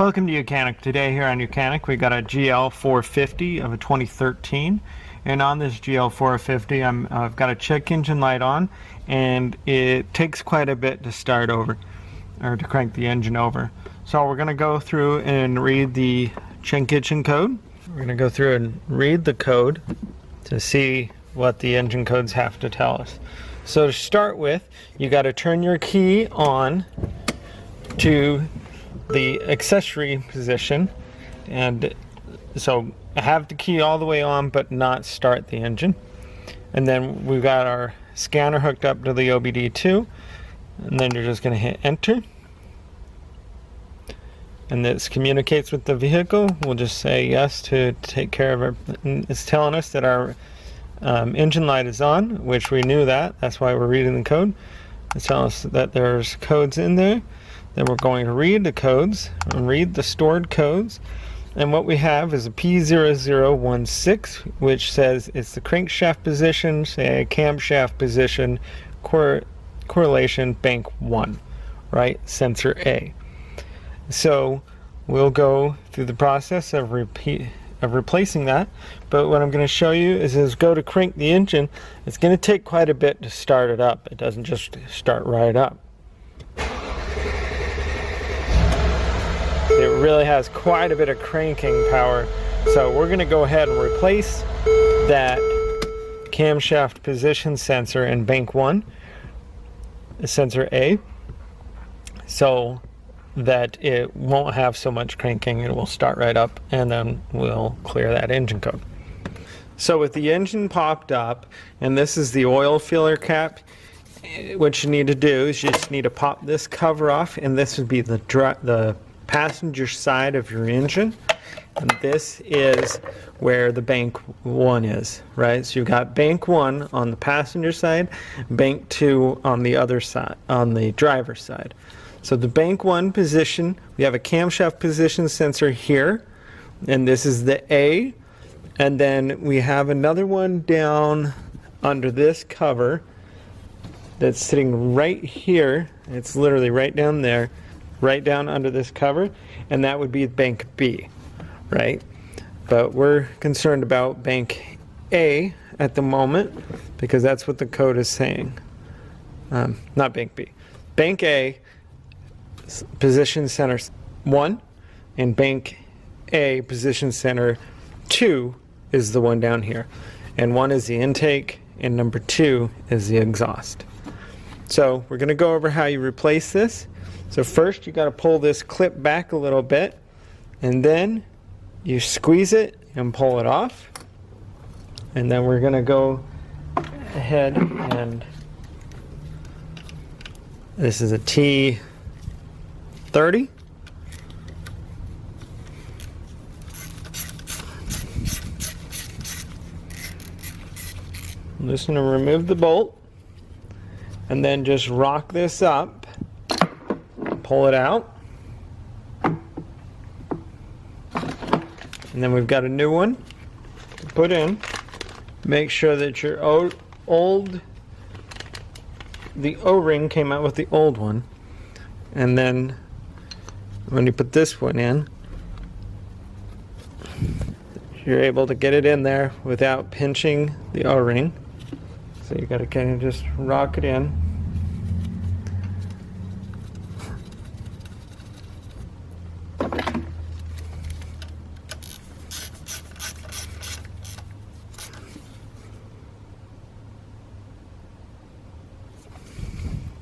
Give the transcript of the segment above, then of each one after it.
Welcome to Ucanic. Today here on Ucanic we got a GL450 of a 2013, and on this GL450 I've got a check engine light on, and it takes quite a bit to start over, or to crank the engine over. So we're going to go through and read the check engine code. We're going to go through and read the code to see what the engine codes have to tell us. So to start with, you got to turn your key on to the accessory position, and so have the key all the way on but not start the engine. And then we've got our scanner hooked up to the OBD2, and then you're just going to hit enter, and this communicates with the vehicle. We'll just say yes to take care of it. It's telling us that our engine light is on, which we knew that's why we're reading the code. It's telling us that there's codes in there. Then we're going to read the codes and read the stored codes. And what we have is a P0016, which says it's the crankshaft position, say camshaft position, correlation bank 1, right? Sensor A. So we'll go through the process of replacing that. But what I'm going to show you is go to crank the engine. It's going to take quite a bit to start it up. It doesn't just start right up. It really has quite a bit of cranking power. So we're going to go ahead and replace that camshaft position sensor in bank 1, sensor A, so that it won't have so much cranking. It will start right up, and then we'll clear that engine code. So with the engine popped up, and this is the oil filler cap, what you need to do is you just need to pop this cover off, and this would be the passenger side of your engine, and this is where the bank 1 is, right? So you've got bank 1 on the passenger side, bank 2 on the other side, on the driver's side. So the bank 1 position, we have a camshaft position sensor here, and this is the A, and then we have another one down under this cover that's sitting right here. It's literally right down there, right down under this cover, and that would be bank B, right? But we're concerned about bank A at the moment because that's what the code is saying. Not bank B. Bank A, position center 1, and bank A, position center 2 is the one down here. And 1 is the intake, and number 2 is the exhaust. So we're going to go over how you replace this. So first you got to pull this clip back a little bit, and then you squeeze it and pull it off. And then we're going to go ahead, and this is a T30. I'm just going to remove the bolt and then just rock this up. Pull it out, and then we've got a new one to put in. Make sure that your the O-ring came out with the old one, and then when you put this one in, you're able to get it in there without pinching the O-ring. So you got to kind of just rock it in.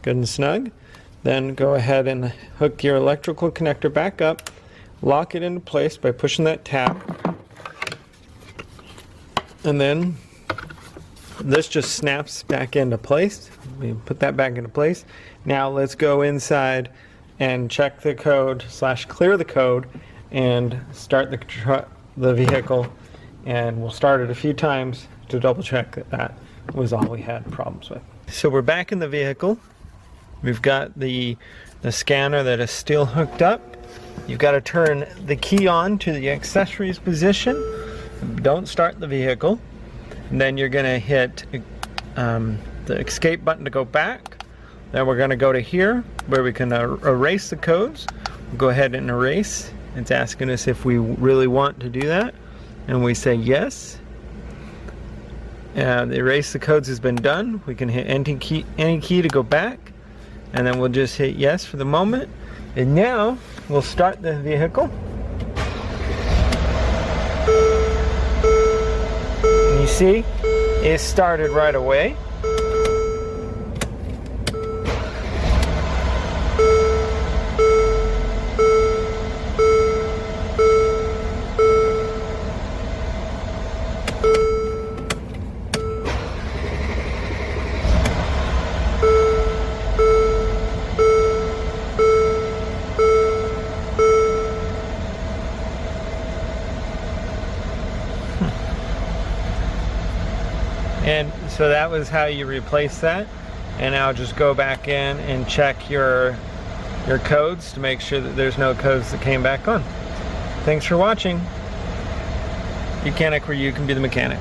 Good and snug. Then go ahead and hook your electrical connector back up, lock it into place by pushing that tab, and then this just snaps back into place. We put that back into place. Now let's go inside and check the code / clear the code and start the vehicle, and we'll start it a few times to double check that was all we had problems with. So we're back in the vehicle. We've got the scanner that is still hooked up. You've got to turn the key on to the accessories position. Don't start the vehicle. And then you're going to hit the escape button to go back. Then we're going to go to here where we can erase the codes. We'll go ahead and erase It's asking us if we really want to do that, and we say yes. The erase the codes has been done. We can hit any key to go back, and then we'll just hit yes for the moment. And now we'll start the vehicle. And you see, it started right away. And so that was how you replace that. And now just go back in and check your codes to make sure that there's no codes that came back on. Thanks for watching. Mechanic, where you can be the mechanic.